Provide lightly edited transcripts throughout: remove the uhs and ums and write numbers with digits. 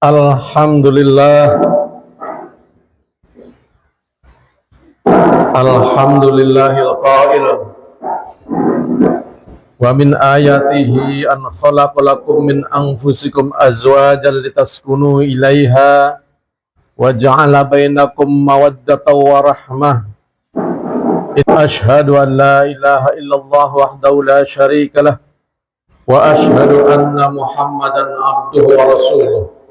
Alhamdulillah, alhamdulillahil qail wa min ayatihi an khalaqalakum min anfusikum azwajan litaskunu ilaiha wa ja'ala bainakum mawaddatan wa rahmah. Ashhadu an la ilaha illallah wahdahu la syarika lah wa ashhadu anna Muhammadan abduhu wa rasuluh.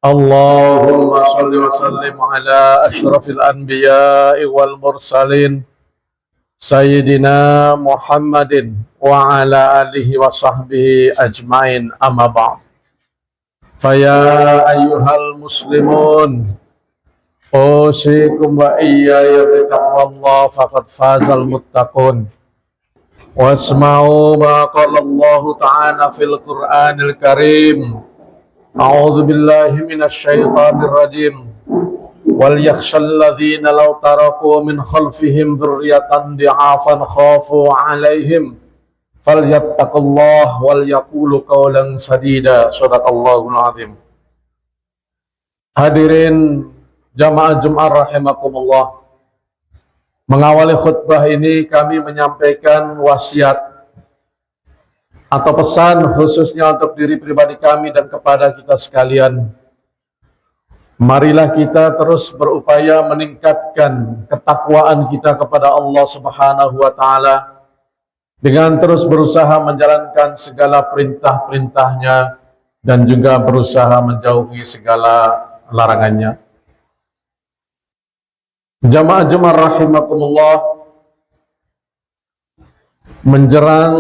Allahumma salli wa sallim ala ashrafil anbiya'i wal mursalin Sayyidina Muhammadin wa ala alihi wa sahbihi ajmain, amma ba'd. Faya ayyuhal muslimun, usikum wa iyaya bitaqwallah faqad fazal muttaqun. Wasma'u ma qala Allah ta'ala fil Qur'anil Karim. A'udzu billahi minasy syaithanir rajim. Wal yakhshal ladzina law taraku min khalfihim dzurriyyatan dhi'afan khafu 'alaihim falyattaqullah wal yaqulu qawlan sadida. Shadaqallahul azim. Hadirin jamaah Jumat rahimakumullah, mengawali khutbah ini kami menyampaikan wasiat atau pesan khususnya untuk diri pribadi kami dan kepada kita sekalian. Marilah kita terus berupaya meningkatkan ketakwaan kita kepada Allah Subhanahu wa Ta'ala dengan terus berusaha menjalankan segala perintah-perintahnya dan juga berusaha menjauhi segala larangannya. Jamaah Jumat rahimakumullah, menjerang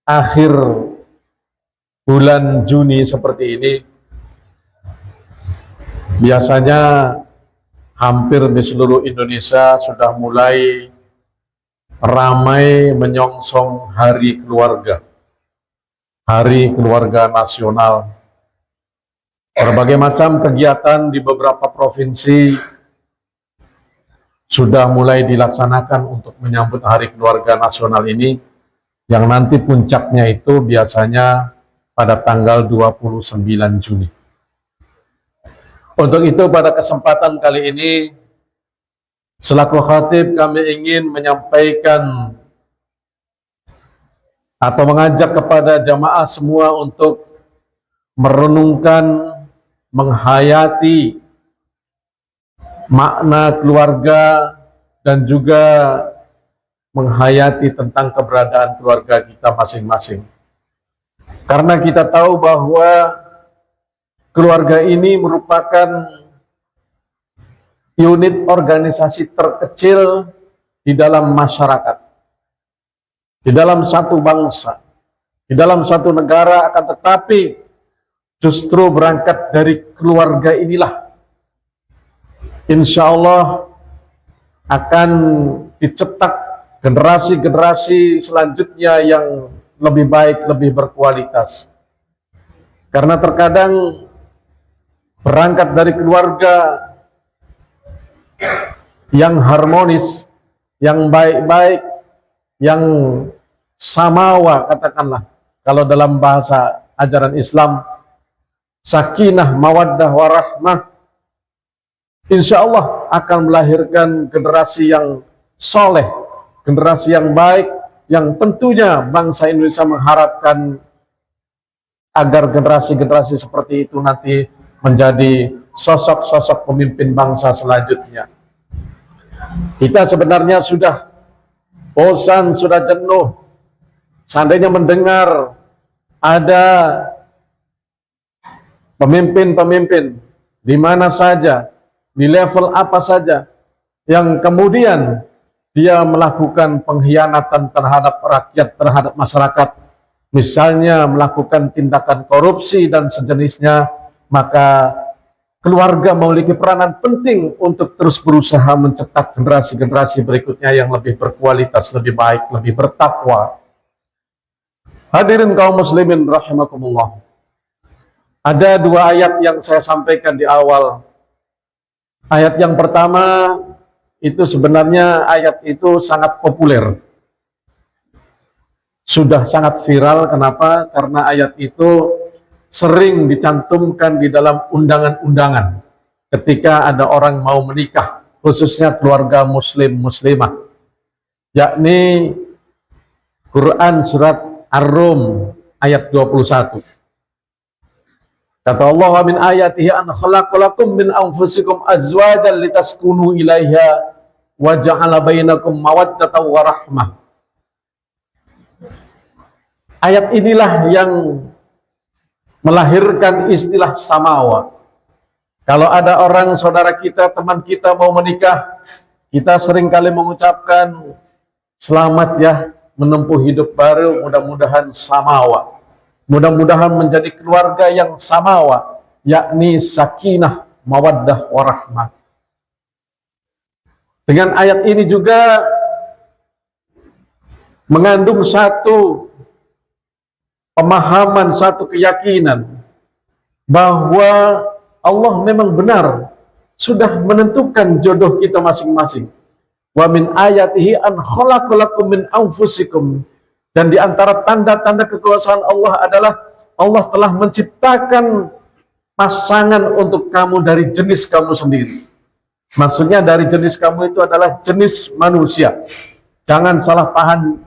akhir bulan Juni seperti ini, biasanya hampir di seluruh Indonesia sudah mulai ramai menyongsong Hari Keluarga, Hari Keluarga Nasional. Berbagai macam kegiatan di beberapa provinsi sudah mulai dilaksanakan untuk menyambut Hari Keluarga Nasional ini, yang nanti puncaknya itu biasanya pada tanggal 29 Juni. Untuk itu pada kesempatan kali ini, selaku khatib kami ingin menyampaikan atau mengajak kepada jamaah semua untuk merenungkan, menghayati makna keluarga dan juga menghayati tentang keberadaan keluarga kita masing-masing. Karena kita tahu bahwa keluarga ini merupakan unit organisasi terkecil di dalam masyarakat, di dalam satu bangsa, di dalam satu negara, akan tetapi justru berangkat dari keluarga inilah insya Allah akan dicetak generasi-generasi selanjutnya yang lebih baik, lebih berkualitas. Karena terkadang berangkat dari keluarga yang harmonis, yang baik-baik, yang samawa, katakanlah kalau dalam bahasa ajaran Islam, sakinah, mawaddah, warahmah, insya Allah akan melahirkan generasi yang soleh, generasi yang baik, yang tentunya bangsa Indonesia mengharapkan agar generasi-generasi seperti itu nanti menjadi sosok-sosok pemimpin bangsa selanjutnya. Kita sebenarnya sudah bosan, sudah jenuh seandainya mendengar ada pemimpin-pemimpin di mana saja, di level apa saja, yang kemudian dia melakukan pengkhianatan terhadap rakyat, terhadap masyarakat, misalnya melakukan tindakan korupsi dan sejenisnya, maka keluarga memiliki peranan penting untuk terus berusaha mencetak generasi-generasi berikutnya yang lebih berkualitas, lebih baik, lebih bertakwa. Hadirin kaum muslimin rahimakumullah, ada dua ayat yang saya sampaikan di awal. Ayat yang pertama itu sebenarnya ayat itu sangat populer, sudah sangat viral. Kenapa? Karena ayat itu sering dicantumkan di dalam undangan-undangan ketika ada orang mau menikah, khususnya keluarga muslim muslimah, yakni Quran surat Ar-Rum ayat 21. Kata Allah, wa min ayatihi an khalaqalakum min anfusikum azwajan litaskunu ilaiha wa ja'ala bainakum mawaddatan wa rahmah. Ayat inilah yang melahirkan istilah samawa. Kalau ada orang saudara kita, teman kita mau menikah, kita seringkali mengucapkan selamat ya menempuh hidup baru, mudah-mudahan samawa. Mudah-mudahan menjadi keluarga yang samawa, yakni sakinah, mawaddah, warahmah. Dengan ayat ini juga mengandung satu pemahaman, satu keyakinan bahwa Allah memang benar sudah menentukan jodoh kita masing-masing. Wa min ayatihi an khalaqalakum min anfusikum, dan di antara tanda-tanda kekuasaan Allah adalah Allah telah menciptakan pasangan untuk kamu dari jenis kamu sendiri. Maksudnya dari jenis kamu itu adalah jenis manusia. Jangan salah paham,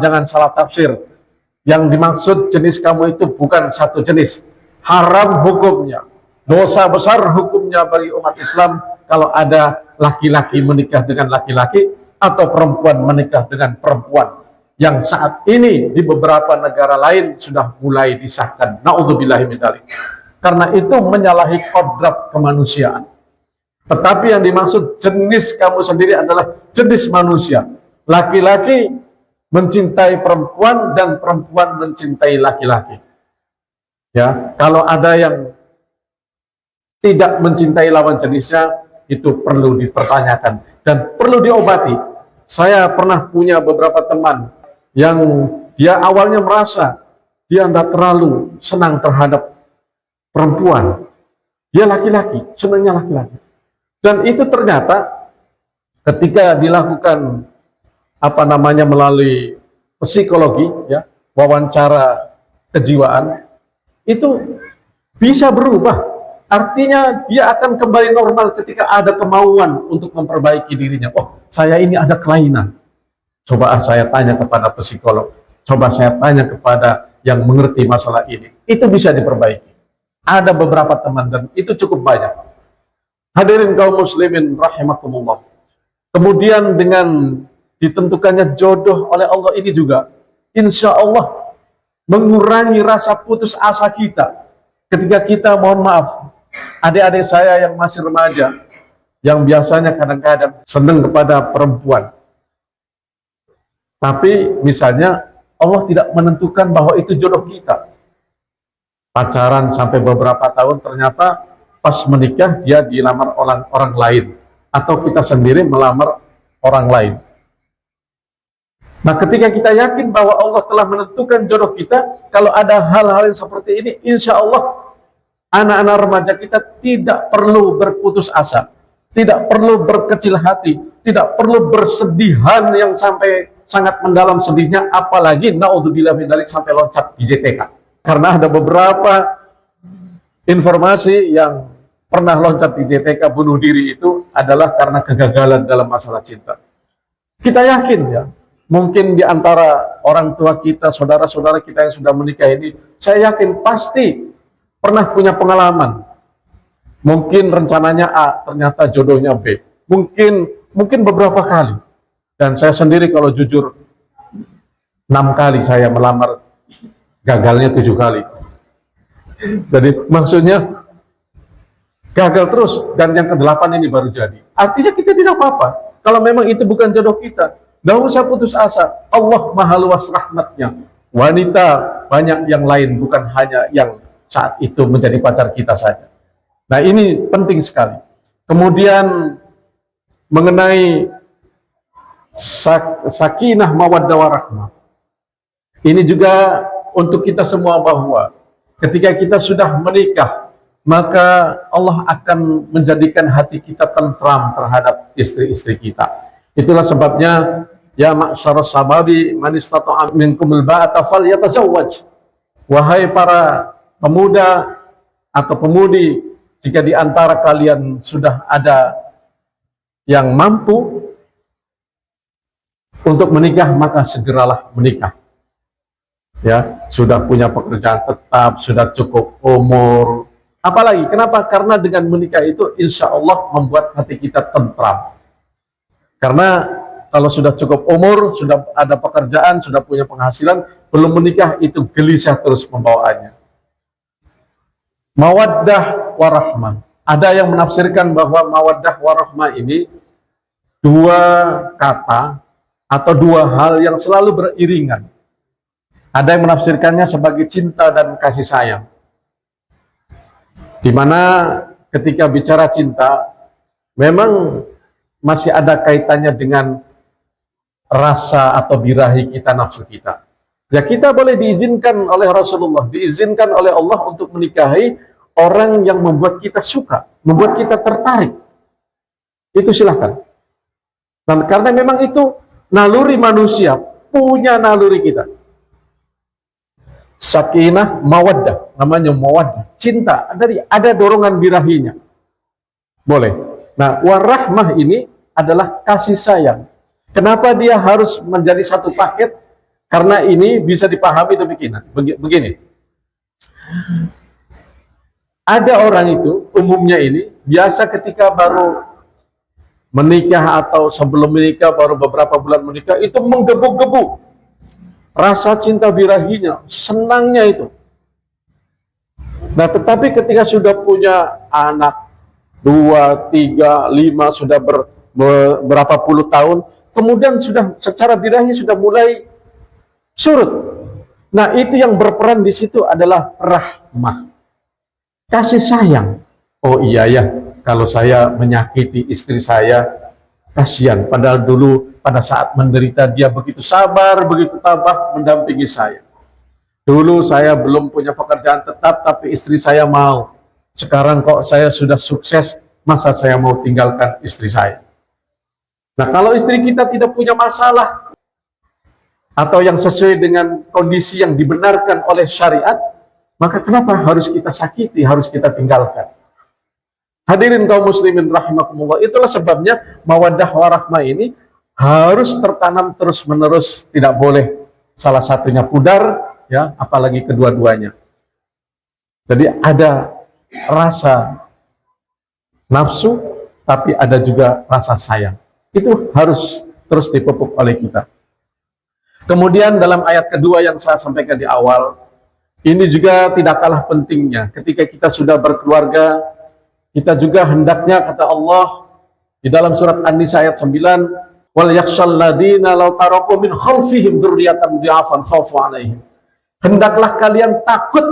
jangan salah tafsir. Yang dimaksud jenis kamu itu bukan satu jenis. Haram hukumnya, dosa besar hukumnya bagi umat Islam kalau ada laki-laki menikah dengan laki-laki atau perempuan menikah dengan perempuan, yang saat ini di beberapa negara lain sudah mulai disahkan. Na'udzubillahi min dzalik. Karena itu menyalahi kodrat kemanusiaan. Tetapi yang dimaksud jenis kamu sendiri adalah jenis manusia. Laki-laki mencintai perempuan dan perempuan mencintai laki-laki. Ya, kalau ada yang tidak mencintai lawan jenisnya, itu perlu dipertanyakan dan perlu diobati. Saya pernah punya beberapa teman yang dia awalnya merasa dia tidak terlalu senang terhadap perempuan. Dia laki-laki, senangnya laki-laki. Dan itu ternyata ketika dilakukan melalui psikologi, ya, wawancara kejiwaan, itu bisa berubah. Artinya dia akan kembali normal ketika ada kemauan untuk memperbaiki dirinya. Oh, saya ini ada kelainan. Coba saya tanya kepada psikolog. Coba saya tanya kepada yang mengerti masalah ini. Itu bisa diperbaiki. Ada beberapa teman dan itu cukup banyak. Hadirin kaum muslimin rahimakumullah. Kemudian dengan ditentukannya jodoh oleh Allah ini juga, insya Allah mengurangi rasa putus asa kita. Ketika kita, mohon maaf, adik-adik saya yang masih remaja, yang biasanya kadang-kadang senang kepada perempuan. Tapi misalnya Allah tidak menentukan bahwa itu jodoh kita. Pacaran sampai beberapa tahun, ternyata pas menikah dia dilamar orang lain. Atau kita sendiri melamar orang lain. Nah, ketika kita yakin bahwa Allah telah menentukan jodoh kita, kalau ada hal-hal yang seperti ini, insya Allah anak-anak remaja kita tidak perlu berputus asa, tidak perlu berkecil hati, tidak perlu bersedihan yang sampai sangat mendalam sedihnya, apalagi naudzubillah min dzalik sampai loncat di JTK. Karena ada beberapa informasi yang pernah loncat di JTK bunuh diri itu adalah karena kegagalan dalam masalah cinta. Kita yakin ya, mungkin di antara orang tua kita, saudara-saudara kita yang sudah menikah ini, saya yakin pasti pernah punya pengalaman. Mungkin rencananya A, ternyata jodohnya B. Mungkin beberapa kali. Dan saya sendiri kalau jujur, 6 kali saya melamar, gagalnya 7 kali. Jadi maksudnya gagal terus, dan yang ke-8 ini baru jadi. Artinya kita tidak apa-apa. Kalau memang itu bukan jodoh kita, tidak usah putus asa. Allah maha luas rahmatnya. Wanita banyak yang lain, bukan hanya yang saat itu menjadi pacar kita saja. Nah, ini penting sekali. Kemudian mengenai sakinah mawaddah warahmah, ini juga untuk kita semua, bahwa ketika kita sudah menikah, maka Allah akan menjadikan hati kita tentram terhadap istri-istri kita. Itulah sebabnya, ya ma'syarus sababi man istata'a minkumul ba'ata falyatazawwaj. Wahai para pemuda atau pemudi, jika di antara kalian sudah ada yang mampu untuk menikah, maka segeralah menikah. Ya, sudah punya pekerjaan tetap, sudah cukup umur. Apalagi, kenapa? Karena dengan menikah itu insya Allah membuat hati kita tentram. Karena kalau sudah cukup umur, sudah ada pekerjaan, sudah punya penghasilan, belum menikah, itu gelisah terus pembawaannya. Mawaddah warahmah. Ada yang menafsirkan bahwa mawaddah warahmah ini dua kata atau dua hal yang selalu beriringan. Ada yang menafsirkannya sebagai cinta dan kasih sayang. Di mana ketika bicara cinta, memang masih ada kaitannya dengan rasa atau birahi kita, nafsu kita. Ya, kita boleh diizinkan oleh Rasulullah, diizinkan oleh Allah untuk menikahi orang yang membuat kita suka, membuat kita tertarik. Itu silahkan. Dan karena memang itu naluri manusia, punya naluri kita. Sakinah, mawaddah, namanya mawaddah, cinta, ada dorongan birahinya. Boleh. Nah, warahmah ini adalah kasih sayang. Kenapa dia harus menjadi satu paket? Karena ini bisa dipahami demikian. Begini. Ada orang itu, umumnya ini, biasa ketika baru menikah atau sebelum menikah, baru beberapa bulan menikah, itu menggebu-gebu. Rasa cinta birahinya, senangnya itu. Nah, tetapi ketika sudah punya anak, 2, 3, 5, sudah berapa puluh tahun, kemudian sudah secara birahi sudah mulai surut. Nah, itu yang berperan di situ adalah rahmah, kasih sayang. Oh iya ya, kalau saya menyakiti istri saya, kasihan. Padahal dulu pada saat menderita dia begitu sabar, begitu tabah mendampingi saya. Dulu saya belum punya pekerjaan tetap, tapi istri saya mau. Sekarang kok saya sudah sukses, masa saya mau tinggalkan istri saya? Nah, kalau istri kita tidak punya masalah, atau yang sesuai dengan kondisi yang dibenarkan oleh syariat, maka kenapa harus kita sakiti, harus kita tinggalkan? Hadirin kaum muslimin rahimakumullah, itulah sebabnya mawaddah warahmah ini harus tertanam terus-menerus, tidak boleh salah satunya pudar, ya, apalagi kedua-duanya. Jadi ada rasa nafsu, tapi ada juga rasa sayang. Itu harus terus dipupuk oleh kita. Kemudian dalam ayat kedua yang saya sampaikan di awal, ini juga tidak kalah pentingnya. Ketika kita sudah berkeluarga, kita juga hendaknya, kata Allah di dalam surat An-Nisa ayat 9, wal yakhshal ladina law taraku min khalfihim dzurriyyatan dhi'afan khaufu 'alaihim. Hendaklah kalian takut,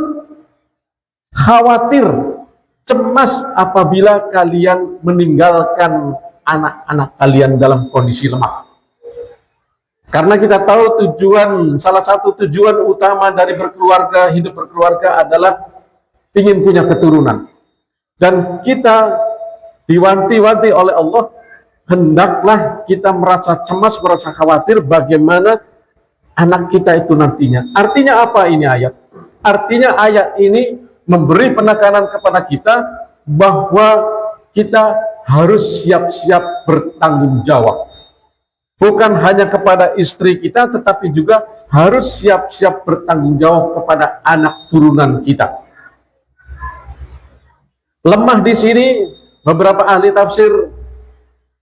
khawatir, cemas apabila kalian meninggalkan anak-anak kalian dalam kondisi lemah. Karena kita tahu salah satu tujuan utama dari berkeluarga, hidup berkeluarga adalah ingin punya keturunan. Dan kita diwanti-wanti oleh Allah, hendaklah kita merasa cemas, merasa khawatir bagaimana anak kita itu nantinya. Artinya apa ini ayat? Artinya ayat ini memberi penekanan kepada kita bahwa kita harus siap-siap bertanggung jawab. Bukan hanya kepada istri kita, tetapi juga harus siap-siap bertanggung jawab kepada anak turunan kita. Lemah di sini, beberapa ahli tafsir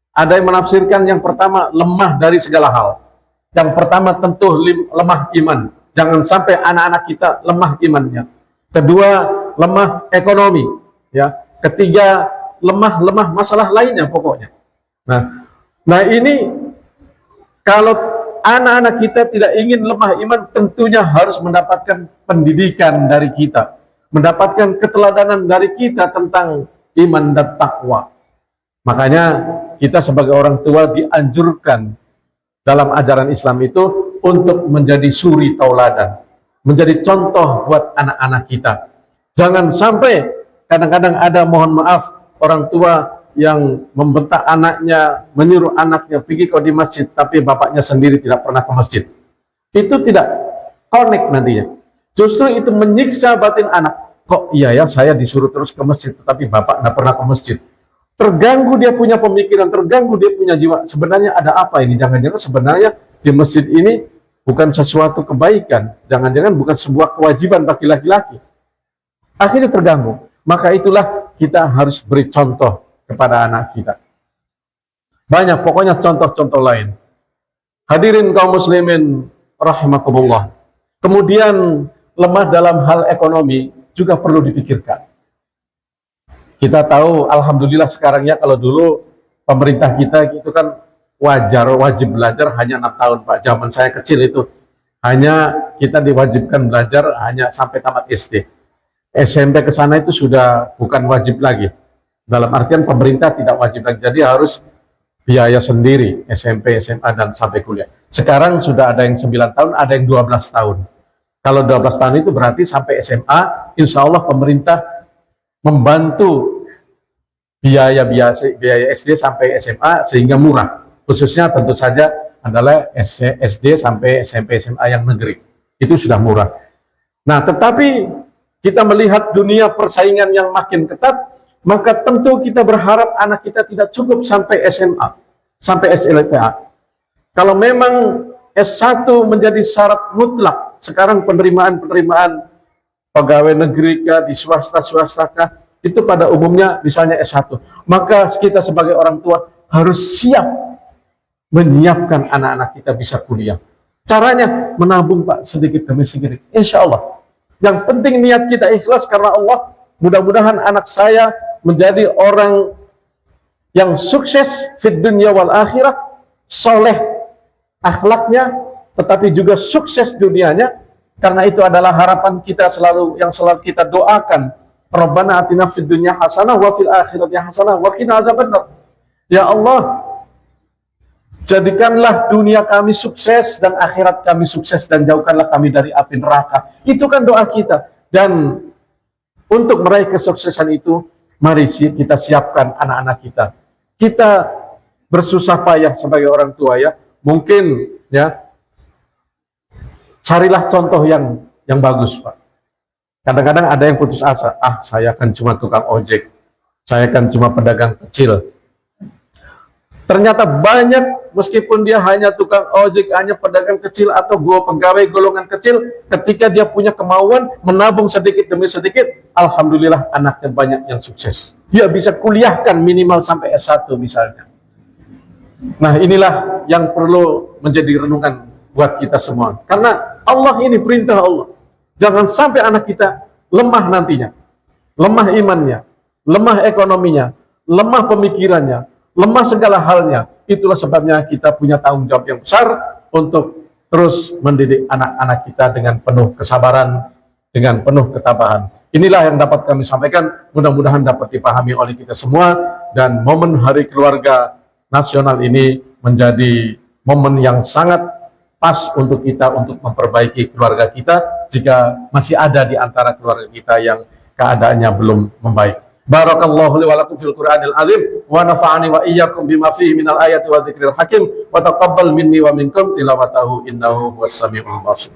ada yang menafsirkan yang pertama, lemah dari segala hal. Yang pertama tentu lemah iman. Jangan sampai anak-anak kita lemah imannya. Kedua, lemah ekonomi. Ya. Ketiga, lemah masalah lainnya pokoknya. Nah ini kalau anak-anak kita tidak ingin lemah iman, tentunya harus mendapatkan pendidikan dari kita, mendapatkan keteladanan dari kita tentang iman dan takwa. Makanya kita sebagai orang tua dianjurkan dalam ajaran Islam itu untuk menjadi suri tauladan, menjadi contoh buat anak-anak kita. Jangan sampai kadang-kadang ada, mohon maaf, orang tua yang membentak anaknya, menyuruh anaknya pergi kau di masjid, tapi bapaknya sendiri tidak pernah ke masjid. Itu tidak connect nantinya. Justru itu menyiksa batin anak. kok iya ya saya disuruh terus ke masjid, tetapi bapak nggak pernah ke masjid. Terganggu dia punya pemikiran, terganggu dia punya jiwa. Sebenarnya ada apa ini? Jangan-jangan sebenarnya di masjid ini bukan sesuatu kebaikan. Jangan-jangan bukan sebuah kewajiban bagi laki-laki. Akhirnya terganggu. Maka itulah kita harus beri contoh kepada anak kita. Banyak pokoknya contoh-contoh lain. Hadirin kaum muslimin rahimakumullah. Kemudian lemah dalam hal ekonomi juga perlu dipikirkan. Kita tahu alhamdulillah sekarang ya, kalau dulu pemerintah kita itu kan wajib belajar hanya 6 tahun Pak. Zaman saya kecil itu hanya kita diwajibkan belajar hanya sampai tamat SD. SMP ke sana itu sudah bukan wajib lagi. Dalam artian pemerintah tidak wajib lagi. Jadi harus biaya sendiri SMP, SMA dan sampai kuliah. Sekarang sudah ada yang 9 tahun, ada yang 12 tahun. Kalau 12 tahun itu berarti sampai SMA, insya Allah pemerintah membantu biaya SD sampai SMA sehingga murah. Khususnya tentu saja adalah SD sampai SMP SMA yang negeri. Itu sudah murah. Nah, tetapi kita melihat dunia persaingan yang makin ketat, maka tentu kita berharap anak kita tidak cukup sampai SMA, sampai SLTA. Kalau memang S1 menjadi syarat mutlak, sekarang penerimaan pegawai negeri kah, di swasta kah, itu pada umumnya misalnya S1. Maka kita sebagai orang tua harus siap menyiapkan anak-anak kita bisa kuliah. Caranya menabung Pak, sedikit demi sedikit. Insya Allah. Yang penting niat kita ikhlas karena Allah. Mudah-mudahan anak saya menjadi orang yang sukses fid dunya wal akhirah, soleh akhlaknya, tetapi juga sukses dunianya. Karena itu adalah harapan kita yang selalu kita doakan. Rabbana atina fid dunya hasanah wa fil akhirati hasanah wa qina adzabannar. Ya Allah, jadikanlah dunia kami sukses dan akhirat kami sukses dan jauhkanlah kami dari api neraka. Itu kan doa kita. Dan untuk meraih kesuksesan itu, mari kita siapkan anak-anak kita. Kita bersusah payah sebagai orang tua ya. Mungkin ya, carilah contoh yang bagus Pak. Kadang-kadang ada yang putus asa, saya kan cuma tukang ojek, saya kan cuma pedagang kecil. Ternyata banyak, meskipun dia hanya tukang ojek, hanya pedagang kecil atau pegawai golongan kecil, ketika dia punya kemauan menabung sedikit demi sedikit, alhamdulillah anaknya banyak yang sukses. Dia bisa kuliahkan minimal sampai S1 misalnya. Nah, inilah yang perlu menjadi renungan buat kita semua. Karena Allah ini perintah Allah. Jangan sampai anak kita lemah nantinya, lemah imannya, lemah ekonominya, lemah pemikirannya, lemah segala halnya. Itulah sebabnya kita punya tanggung jawab yang besar untuk terus mendidik anak-anak kita dengan penuh kesabaran, dengan penuh ketabahan. Inilah yang dapat kami sampaikan, mudah-mudahan dapat dipahami oleh kita semua, dan momen Hari Keluarga Nasional ini menjadi momen yang sangat pas untuk kita untuk memperbaiki keluarga kita jika masih ada di antara keluarga kita yang keadaannya belum membaik. Barakallahu li wa lakum fil Qur'anil azim wa nafa'ani wa iyyakum bima fihi minal ayati wa dzikril hakim wa taqabbal minni wa minkum tilawatahu innahu huwas samiul basir.